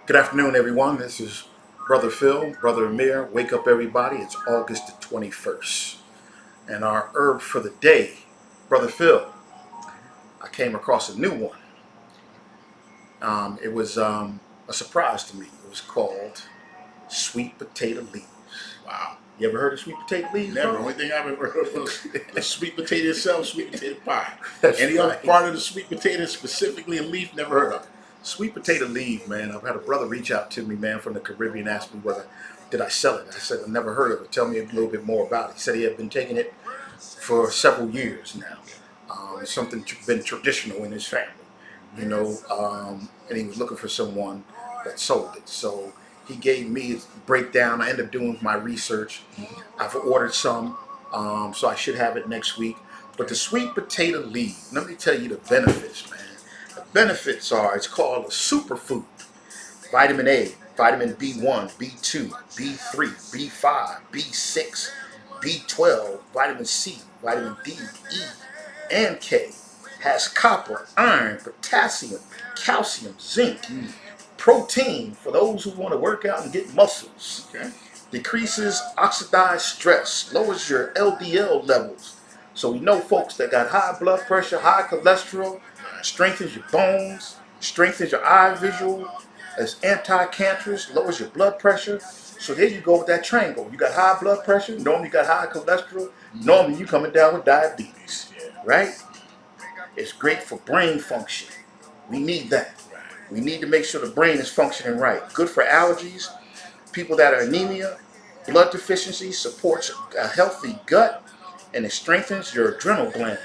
Good afternoon, everyone. This is Brother Phil, Brother Amir. Wake up, everybody. It's August the 21st. And our herb for the day, Brother Phil, I came across a new one. It was a surprise to me. It was called sweet potato leaves. Wow. You ever heard of sweet potato leaves? Never. Bro? Only thing I've ever heard was the sweet potato itself, sweet potato pie. That's Any other right. part of the sweet potato, specifically a leaf, never heard of it. Sweet potato leaf, man. I've had a brother reach out to me, man, from the Caribbean, asked me whether did I sell it. I said I've never heard of it. Tell me a little bit more about it. He said he had been taking it for several years now. It's something been traditional in his family, and he was looking for someone that sold it. So he gave me a breakdown. I ended up doing my research. I've ordered some, so I should have it next week. But the sweet potato leaf, let me tell you the benefits, man. The benefits are it's called a superfood. Vitamin A, vitamin B1, B2, B3, B5, B6, B12, vitamin C, vitamin D, E, and K. Has copper, iron, potassium, calcium, zinc, protein for those who want to work out and get muscles. Okay. Decreases oxidized stress, lowers your LDL levels. So we know folks that got high blood pressure, high cholesterol, strengthens your bones, strengthens your eye visual, it's anti-cancerous, lowers your blood pressure. So there you go with that triangle. You got high blood pressure, normally you got high cholesterol, normally you coming down with diabetes, right? It's great for brain function. We need that. We need to make sure the brain is functioning right. Good for allergies, people that are anemia, blood deficiency, supports a healthy gut, and it strengthens your adrenal glands.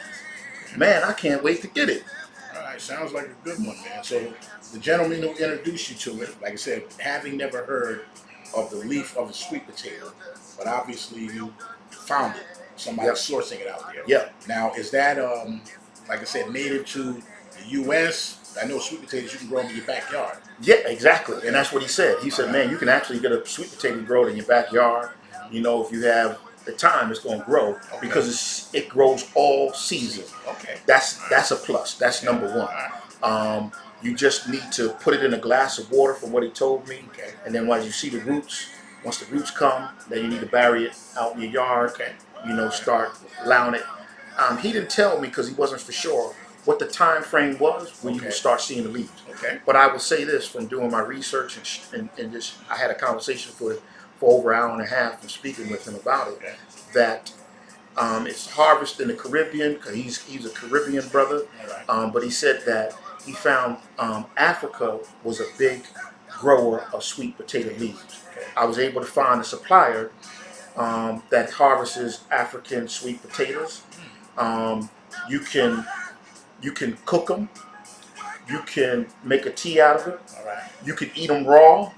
Man, I can't wait to get it. All right. Sounds like a good one, man. So the gentleman who introduced you to it, like I said, having never heard of the leaf of a sweet potato, but obviously you found it. Somebody Yep. sourcing it out there. Yep. Now, is that, like I said, native to the U.S.? I know sweet potatoes you can grow them in your backyard. Yeah, exactly. And that's what he said. He said, man, you can actually get a sweet potato grown in your backyard. You know, if you have the time, it's going to grow because it grows all season. Okay. That's a plus. That's number one. You just need to put it in a glass of water from what he told me. Okay. And then once you see the roots, once the roots come, then you need to bury it out in your yard. Okay. Start allowing it. He didn't tell me because he wasn't for sure what the time frame was when you would start seeing the leaves. Okay. But I will say this from doing my research and just I had a conversation for over an hour and a half and speaking with him about it. Okay. That it's harvested in the Caribbean because he's a Caribbean brother. All right. But he said that he found Africa was a big grower of sweet potato leaves. Okay. I was able to find a supplier that harvests African sweet potatoes. You can cook them. You can make a tea out of it. All right. You can eat them raw.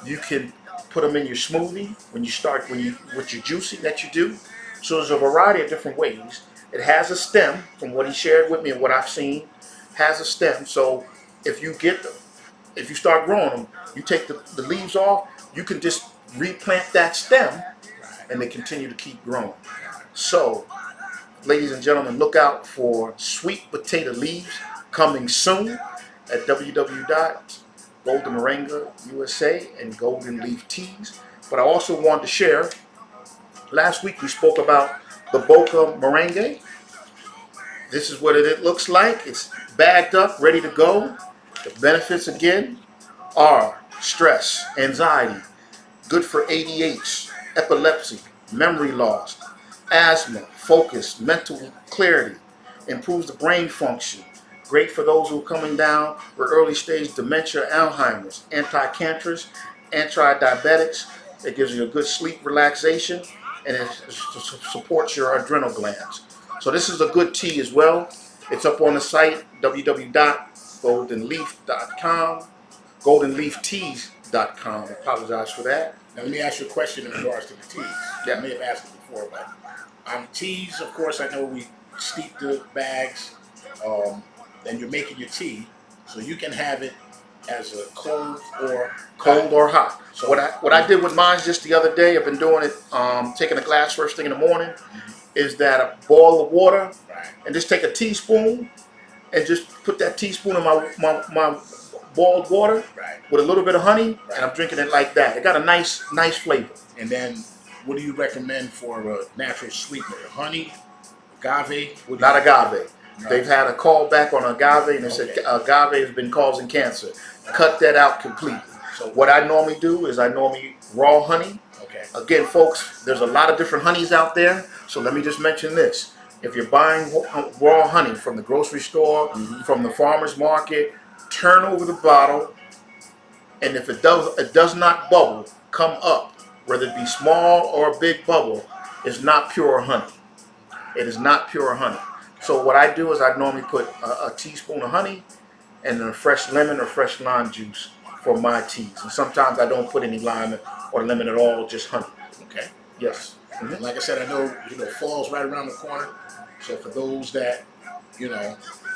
You can put them in your smoothie with your juicing that you do. So there's a variety of different ways. It has a stem, from what he shared with me and what I've seen, has a stem. So if you start growing them, you take the leaves off, you can just replant that stem and they continue to keep growing. So, ladies and gentlemen, look out for sweet potato leaves coming soon at www.Golden Moringa USA and Golden Leaf Teas. But I also wanted to share, last week we spoke about the Boca Moringa. This is what it looks like. It's bagged up, ready to go. The benefits again are stress, anxiety, good for ADH, epilepsy, memory loss, asthma, focus, mental clarity, improves the brain function, great for those who are coming down with early stage dementia, Alzheimer's, anti-cancerous, anti-diabetics. It gives you a good sleep relaxation and it supports your adrenal glands. So this is a good tea as well. It's up on the site www.goldenleaf.com, goldenleafteas.com. I apologize for that. Now let me ask you a question in regards to the teas. Yeah. I may have asked it before, but teas, of course, I know we steep the bags, and you're making your tea, so you can have it as a cold or hot. So what I did with mine just the other day, I've been doing it, taking a glass first thing in the morning, is that I boil the water Right. and just take a teaspoon and just put that teaspoon in my boiled water Right. with a little bit of honey, Right. and I'm drinking it like that. It got a nice flavor. And then, what do you recommend for a natural sweetener? Honey, agave? What do Not you? agave. No. They've had a call back on agave, and they said Okay. agave has been causing cancer. Cut that out completely. So What I normally do is I normally raw honey. okay. Again, folks, there's a lot of different honeys out there, so let me just mention this. If you're buying raw honey from the grocery store, from the farmer's market, turn over the bottle, and if it does not bubble, come up, whether it be small or a big bubble, it's not pure honey. It is not pure honey. So what I do is I normally put a teaspoon of honey and then a fresh lemon or fresh lime juice for my teas. And sometimes I don't put any lime or lemon at all, just honey. Okay. Yes. And like I said, I know fall's right around the corner. So for those that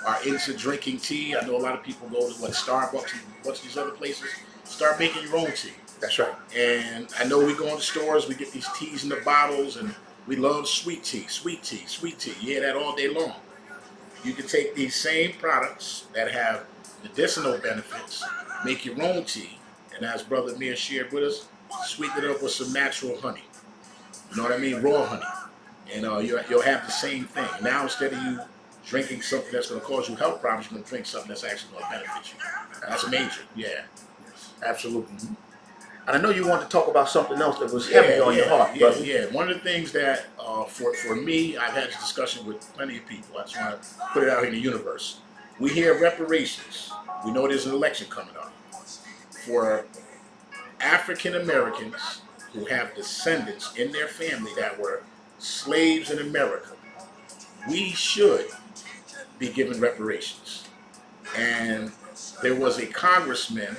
are into drinking tea, I know a lot of people go to Starbucks and what's these other places. Start making your own tea. That's right. And I know we go into stores, we get these teas in the bottles, and we love sweet tea, sweet tea, sweet tea. You hear that all day long. You can take these same products that have medicinal benefits, make your own tea, and as Brother Amir shared with us, sweeten it up with some natural honey. You know what I mean? Raw honey. And you'll have the same thing. Now instead of you drinking something that's going to cause you health problems, you're going to drink something that's actually going to benefit you. That's major. Yeah. Absolutely. And I know you wanted to talk about something else that was heavy on your heart, brother. Yeah. One of the things that, for me, I've had this discussion with plenty of people. I just want to put it out here in the universe. We hear reparations. We know there's an election coming up. For African Americans who have descendants in their family that were slaves in America, we should be given reparations. And there was a congressman,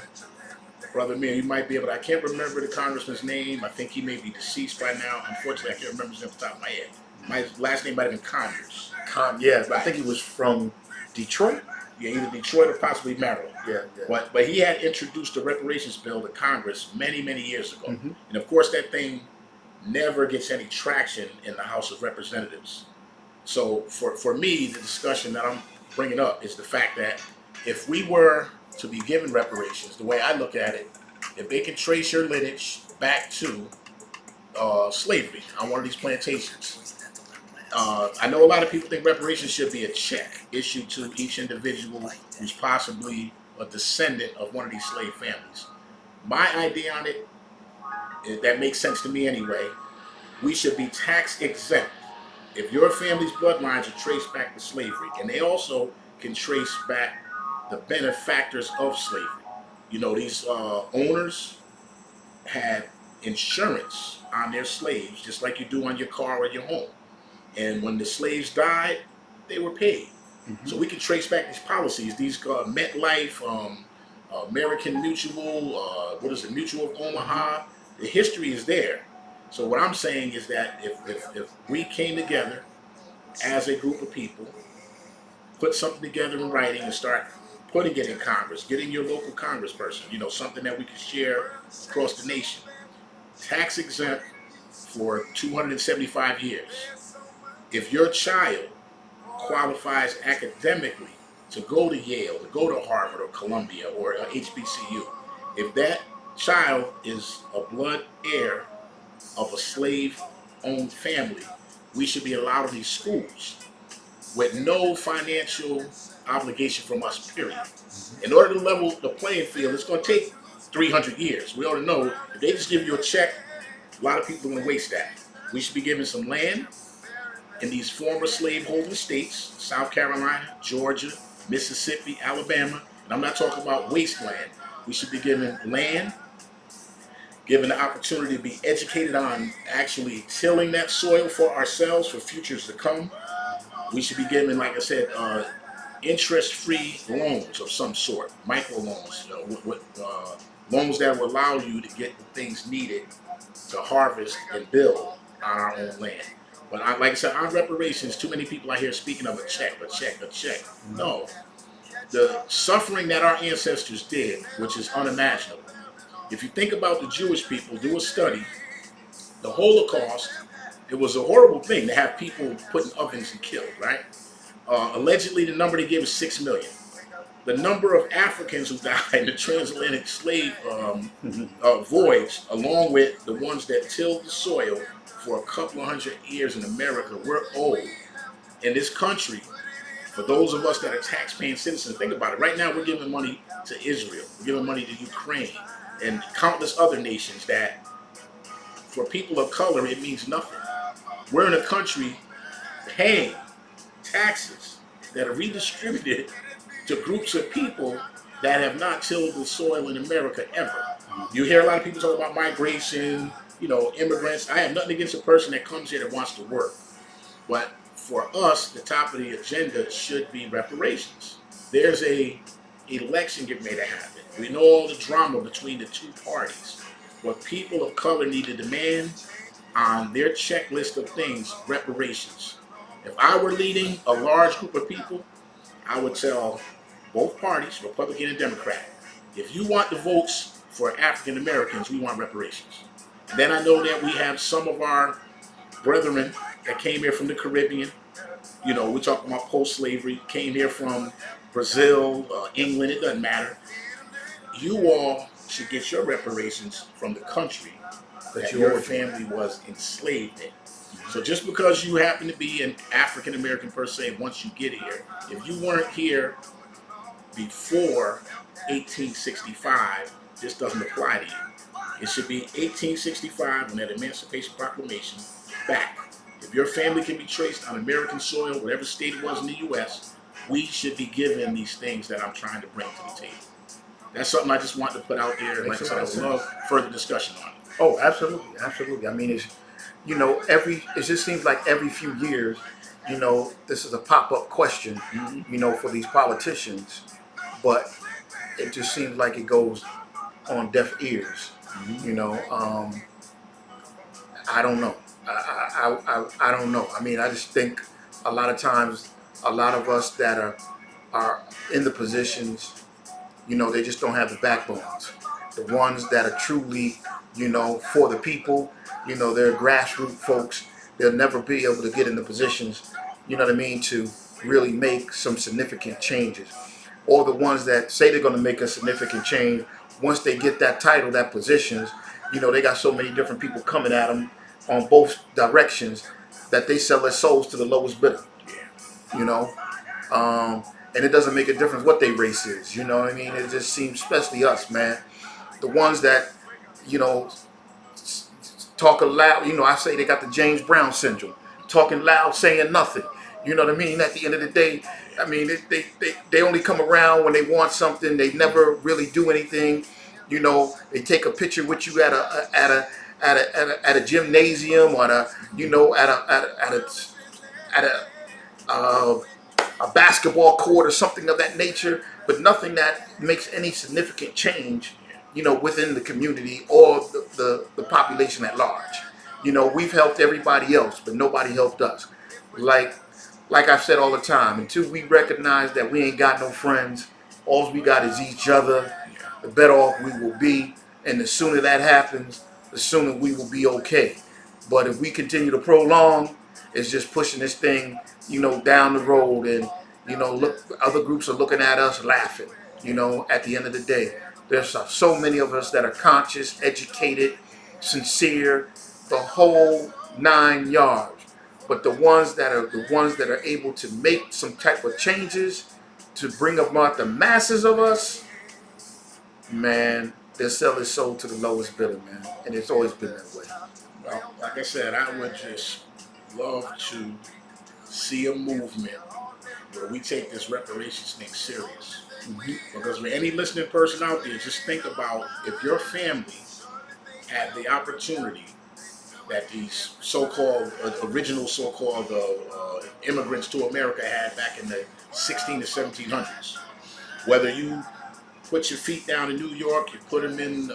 Brother Amir, you might be able to, I can't remember the congressman's name. I think he may be deceased by now. Unfortunately, I can't remember his name off the top of my head. My last name might have been Conyers. Yeah, right. I think he was from Detroit. Yeah, either Detroit or possibly Maryland. Yeah. But he had introduced a reparations bill to Congress many, many years ago. And of course, that thing never gets any traction in the House of Representatives. So for me, the discussion that I'm bringing up is the fact that if we were to be given reparations, the way I look at it, if they can trace your lineage back to slavery on one of these plantations, I know a lot of people think reparations should be a check issued to each individual who's possibly a descendant of one of these slave families. My idea on it, that makes sense to me anyway, we should be tax exempt if your family's bloodlines are traced back to slavery, and they also can trace back the benefactors of slavery. These owners had insurance on their slaves, just like you do on your car or your home. And when the slaves died, they were paid. So we can trace back these policies, these MetLife, American Mutual, Mutual of Omaha. The history is there. So what I'm saying is that if we came together as a group of people, put something together in writing and start putting it in Congress, getting your local congressperson, something that we can share across the nation. Tax exempt for 275 years. If your child qualifies academically to go to Yale, to go to Harvard or Columbia or HBCU, if that child is a blood heir of a slave-owned family, we should be allowed in these schools with no financial obligation from us, period. In order to level the playing field, it's going to take 300 years. We ought to know, if they just give you a check, a lot of people are going to waste that. We should be given some land in these former slaveholding states, South Carolina, Georgia, Mississippi, Alabama, and I'm not talking about wasteland. We should be given land, given the opportunity to be educated on actually tilling that soil for ourselves for futures to come. We should be given, like I said, interest-free loans of some sort, microloans, loans that will allow you to get the things needed to harvest and build on our own land. But like I said, on reparations, too many people out here speaking of a check. No. The suffering that our ancestors did, which is unimaginable. If you think about the Jewish people, do a study, the Holocaust, it was a horrible thing to have people put in ovens and killed, right? Allegedly, the number they gave is 6 million. the number of Africans who died in the transatlantic slave Mhm. voyage, along with the ones that tilled the soil for a couple of hundred years in America, we're old. In this country, for those of us that are tax-paying citizens, think about it. Right now, we're giving money to Israel, we're giving money to Ukraine, and countless other nations that, for people of color, it means nothing. We're in a country paying taxes that are redistributed to groups of people that have not tilled the soil in America ever. You hear a lot of people talk about migration, immigrants. I have nothing against a person that comes here that wants to work. But for us, the top of the agenda should be reparations. There's a election getting ready to happen. We know all the drama between the two parties. What people of color need to demand on their checklist of things, reparations. If I were leading a large group of people, I would tell both parties, Republican and Democrat, if you want the votes for African Americans, we want reparations. And then I know that we have some of our brethren that came here from the Caribbean. We're talking about post-slavery, came here from Brazil, England, it doesn't matter. You all should get your reparations from the country that your family was enslaved in. So just because you happen to be an African American per se, once you get here, if you weren't here before 1865, this doesn't apply to you. It should be 1865 when that Emancipation Proclamation back. If your family can be traced on American soil, whatever state it was in the U.S., we should be given these things that I'm trying to bring to the table. That's something I just wanted to put out there. Like I said, I would love further discussion on it. Oh, absolutely, absolutely. I mean, it just seems like every few years, this is a pop-up question, for these politicians, but it just seems like it goes on deaf ears. I don't know. I don't know. I mean, I just think a lot of times, a lot of us that are in the positions, they just don't have the backbones. The ones that are truly, for the people, they're grassroots folks. They'll never be able to get in the positions, what I mean, to really make some significant changes. Or the ones that say they're going to make a significant change, once they get that title, that positions, they got so many different people coming at them on both directions that they sell their souls to the lowest bidder. You know, and it doesn't make a difference what their race is. You know what I mean? It just seems, especially us, man, the ones that, you know, talk loud. I say they got the James Brown syndrome, talking loud, saying nothing. You know what I mean? At the end of the day, I mean, they only come around when they want something. They never really do anything. They take a picture with you at a gymnasium or uh, a basketball court or something of that nature, but nothing that makes any significant change, within the community or the population at large. We've helped everybody else, but nobody helped us. Like like I've said all the time, until we recognize that we ain't got no friends, all we got is each other, the better off we will be. And the sooner that happens, the sooner we will be okay. But if we continue to prolong, it's just pushing this thing, down the road. And, look, other groups are looking at us laughing, at the end of the day. There's so many of us that are conscious, educated, sincere, the whole 9 yards. But the ones that are able to make some type of changes to bring about the masses of us, man, they'll sell their soul to the lowest bidder, man. And it's always been that way. Well, like I said, I would just love to see a movement where we take this reparations thing serious. Because for any listening person out there, just think about if your family had the opportunity that these so-called original so-called immigrants to America had back in the 16 to 1700s. Whether you put your feet down in New York, you put them in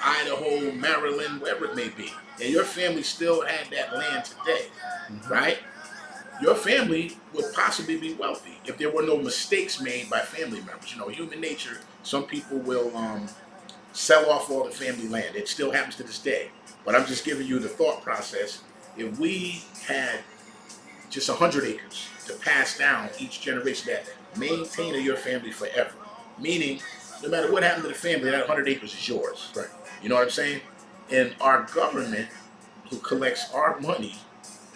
Idaho, Maryland, wherever it may be, and your family still had that land today, right? Your family would possibly be wealthy if there were no mistakes made by family members. Human nature, some people will sell off all the family land. It still happens to this day. But I'm just giving you the thought process. If we had just 100 acres to pass down each generation, that maintainer of your family forever. Meaning, no matter what happened to the family, that 100 acres is yours. Right. You know what I'm saying? And our government, who collects our money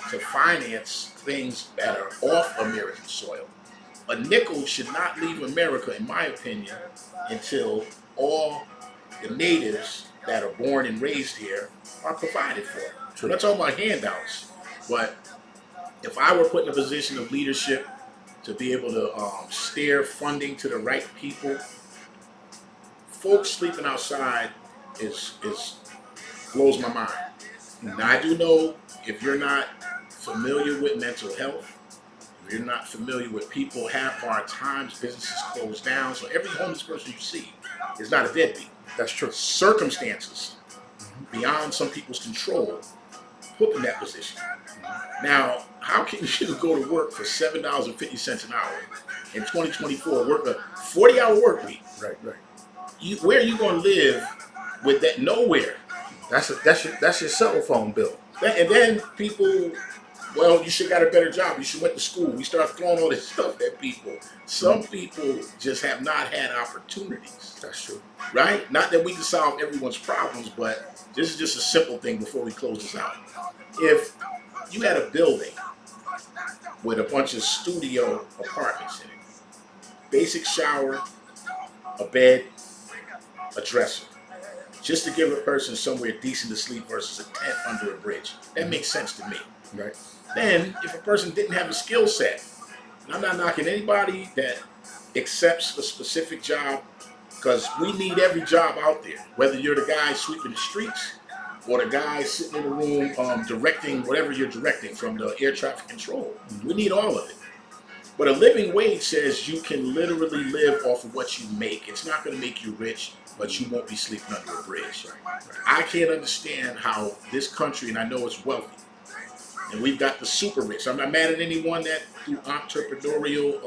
to finance things that are off American soil, a nickel should not leave America, in my opinion, until all the natives that are born and raised here are provided for. True. I'm not talking about handouts, but if I were put in a position of leadership to be able to steer funding to the right people, folks sleeping outside is blows my mind. Now I do know if you're not familiar with mental health, if you're not familiar with people have hard times, businesses close down, so every homeless person you see is not a deadbeat. That's true. Circumstances beyond some people's control put in that position. Now, how can you go to work for $7.50 an hour in 2024, work a 40-hour work week? Right. Where are you going to live with that? Nowhere. That's your cell phone bill. And then people, well, you should got a better job. You should went to school. We start throwing all this stuff at people. Some people just have not had opportunities. That's true. Right? Not that we can solve everyone's problems, but this is just a simple thing before we close this out. If you had a building with a bunch of studio apartments in it, basic shower, a bed, a dresser, just to give a person somewhere decent to sleep versus a tent under a bridge. That makes sense to me. Right. Then, if a person didn't have a skill set, and I'm not knocking anybody that accepts a specific job, because we need every job out there, whether you're the guy sweeping the streets or the guy sitting in the room directing whatever you're directing from the air traffic control. We need all of it. But a living wage says you can literally live off of what you make. It's not going to make you rich, but you won't be sleeping under a bridge. I can't understand how this country, and I know it's wealthy, and we've got the super rich. I'm not mad at anyone that through entrepreneurial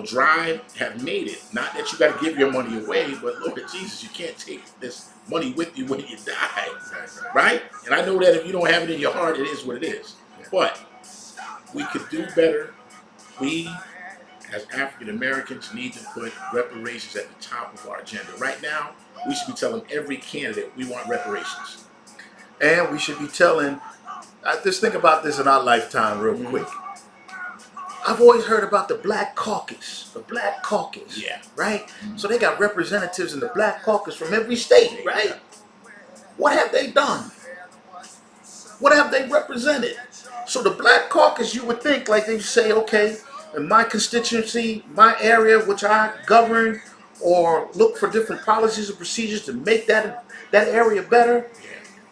drive have made it. Not that you got to give your money away, but Lord Jesus, you can't take this money with you when you die, right? And I know that if you don't have it in your heart, it is what it is. But we could do better. We, as African Americans, need to put reparations at the top of our agenda. Right now, we should be telling every candidate we want reparations. And we should be telling, just think about this in our lifetime real quick. I've always heard about the Black Caucus. The Black Caucus. Yeah. Right? So they got representatives in the Black Caucus from every state, right? What have they done? What have they represented? So the Black Caucus, you would think, like they say, okay, in my constituency, my area, which I govern, or look for different policies and procedures to make that area better.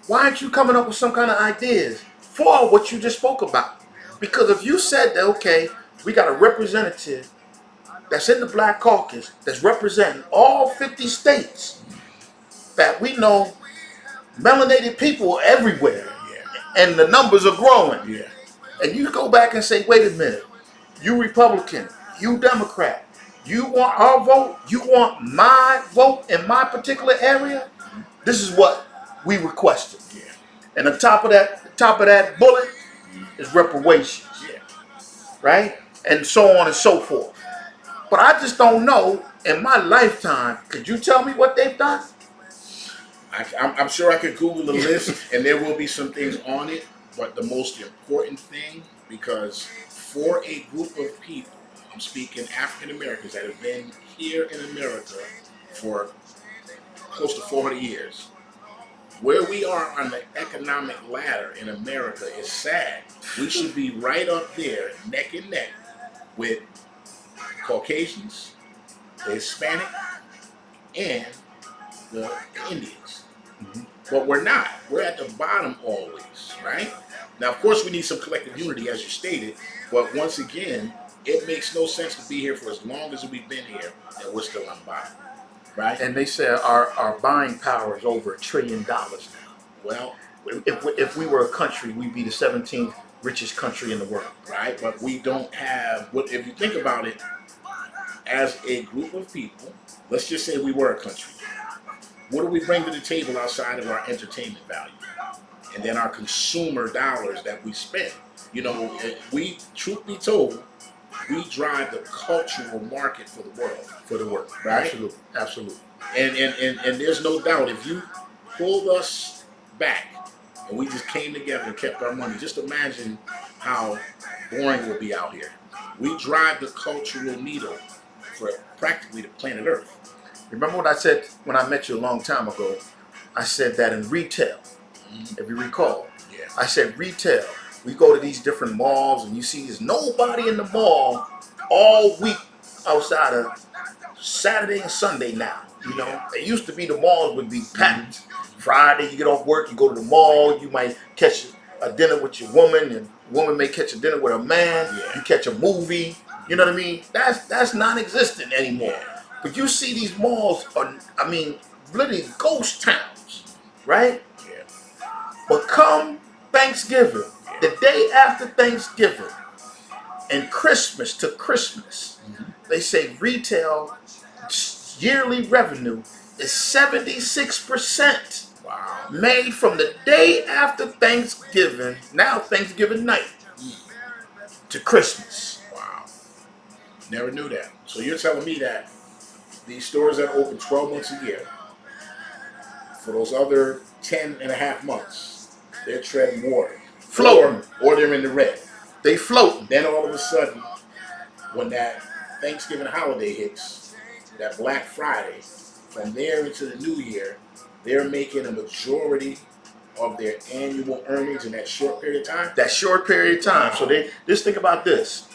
Why aren't you coming up with some kind of ideas for what you just spoke about? Because if you said that, okay, we got a representative that's in the Black Caucus that's representing all 50 states, that we know melanated people are everywhere, and the numbers are growing. And you go back and say, wait a minute, you Republican, you Democrat, you want our vote, you want my vote in my particular area, this is what we requested. And on top of that bullet is reparations. Right? And so on and so forth. But I just don't know, in my lifetime, could you tell me what they've done? I'm sure I could Google the list, and there will be some things on it. But the most important thing, because for a group of people, I'm speaking African Americans that have been here in America for close to 400 years, where we are on the economic ladder in America is sad. We should be right up there, neck and neck, with Caucasians, the Hispanic, and the Indians. But we're not. We're at the bottom always, right? Now, of course, we need some collective unity, as you stated, but once again, it makes no sense to be here for as long as we've been here, and we're still on the bottom, right? And they say our buying power is over $1 trillion now. Well, if we were a country, we'd be the 17th richest country in the world. Right, but we don't have, if you think about it, as a group of people, let's just say we were a country. What do we bring to the table outside of our entertainment value? And then our consumer dollars that we spend. You know, we, truth be told, we drive the cultural market for the world. For the work. Right? Absolutely. Absolutely. And there's no doubt if you pulled us back and we just came together and kept our money, just imagine how boring we'll be out here. We drive the cultural needle for practically the planet Earth. Remember what I said when I met you a long time ago? I said that in retail, if you recall. Yeah. I said retail. We go to these different malls and you see there's nobody in the mall all week outside of Saturday and Sunday now. You know, it used to be the malls would be packed. Friday, you get off work, you go to the mall, you might catch a dinner with your woman, and woman may catch a dinner with a man. Yeah. You catch a movie. You know what I mean? That's non-existent anymore. Yeah. But you see these malls are, I mean, literally ghost towns, right? Yeah. But come Thanksgiving, the day after Thanksgiving, and Christmas to Christmas, they say retail yearly revenue is 76% Wow. made from the day after Thanksgiving, now Thanksgiving night, to Christmas. Wow. Never knew that. So you're telling me that these stores that open 12 months a year, for those other 10 and a half months, they're treading water. Floating. Or they're in the red. They floating. Then all of a sudden, when that Thanksgiving holiday hits, that Black Friday, from there into the new year, they're making a majority of their annual earnings in that short period of time. That short period of time. So they just think about this.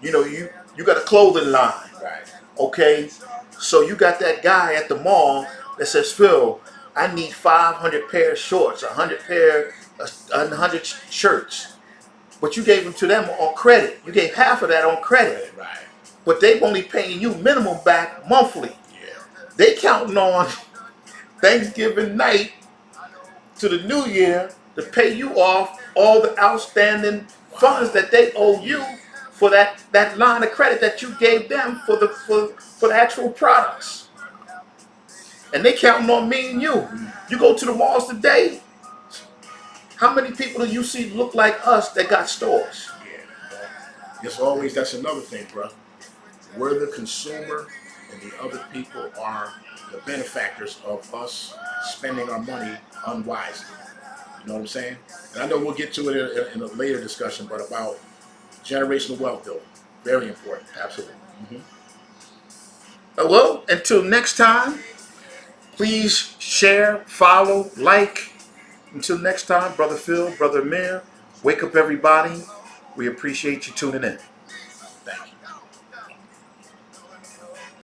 You know, you got a clothing line. Right. Okay? So you got that guy at the mall that says, Phil, I need 500 pair of shorts, 100 shirts. But you gave them to them on credit. You gave half of that on credit. Right. But they've only paying you minimum back monthly. Yeah. They counting on Thanksgiving night to the new year to pay you off all the outstanding funds that they owe you for that line of credit that you gave them for the actual products. And they counting on me and you. You go to the malls today, how many people do you see look like us that got stores? Yeah. It's always, that's another thing, bro. We're the consumer and the other people are the benefactors of us spending our money unwisely. You know what I'm saying? And I know we'll get to it in a later discussion, but about generational wealth building. Very important. Absolutely. Well, until next time, please share, follow, like. Until next time, Brother Phil, Brother Amir, wake up everybody. We appreciate you tuning in.